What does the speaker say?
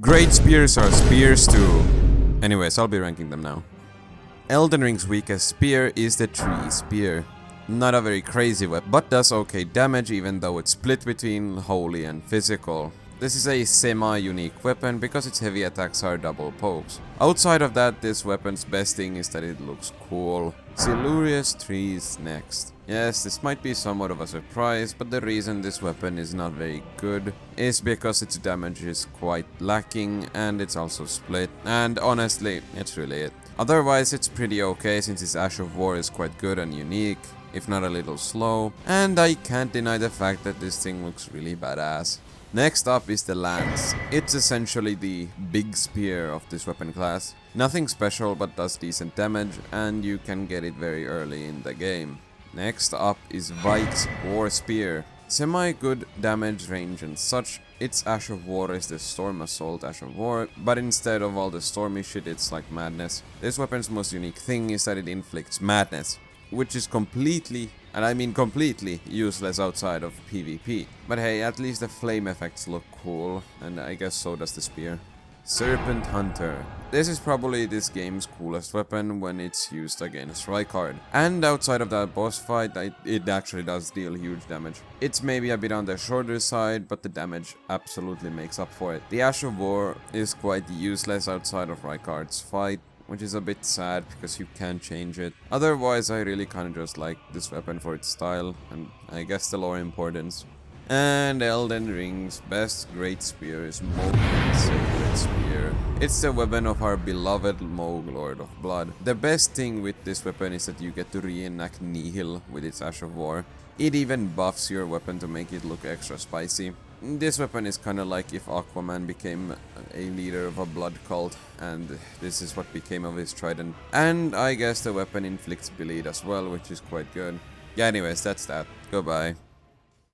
Great spears are spears too. Anyways, I'll be ranking them now. Elden Ring's weakest spear is the tree spear. Not a very crazy weapon, but does okay damage even though it's split between holy and physical. This is a semi-unique weapon because its heavy attacks are double pokes. Outside of that, this weapon's best thing is that it looks cool. Silurius trees next. Yes, this might be somewhat of a surprise, but the reason this weapon is not very good is because its damage is quite lacking and it's also split, and honestly, it's really it. Otherwise, it's pretty okay since its Ash of War is quite good and unique, if not a little slow, and I can't deny the fact that this thing looks really badass. Next up is the Lance. It's essentially the big spear of this weapon class. Nothing special but does decent damage, and you can get it very early in the game. Next up is Vyke's Warspear. Semi-good damage range and such. Its Ash of War is the Storm Assault Ash of War, but instead of all the stormy shit, it's like madness. This weapon's most unique thing is that it inflicts madness, which is completely, and I mean completely, useless outside of PvP. But hey, at least the flame effects look cool, and I guess so does the spear. Serpent Hunter. This is probably this game's coolest weapon when it's used against Rykard. And outside of that boss fight, it actually does deal huge damage. It's maybe a bit on the shorter side, but the damage absolutely makes up for it. The Ash of War is quite useless outside of Rykard's fight, which is a bit sad because you can't change it. Otherwise, I really kinda just like this weapon for its style, and I guess the lore importance. And Elden Ring's best great spear is Mohgwyn's Sacred Spear. It's the weapon of our beloved Mohg, Lord of Blood. The best thing with this weapon is that you get to reenact Nihil with its Ash of War. It even buffs your weapon to make it look extra spicy. This weapon is kinda like if Aquaman became a leader of a blood cult, and this is what became of his trident. And I guess the weapon inflicts bleed as well, which is quite good. Yeah, anyways, that's that. Goodbye.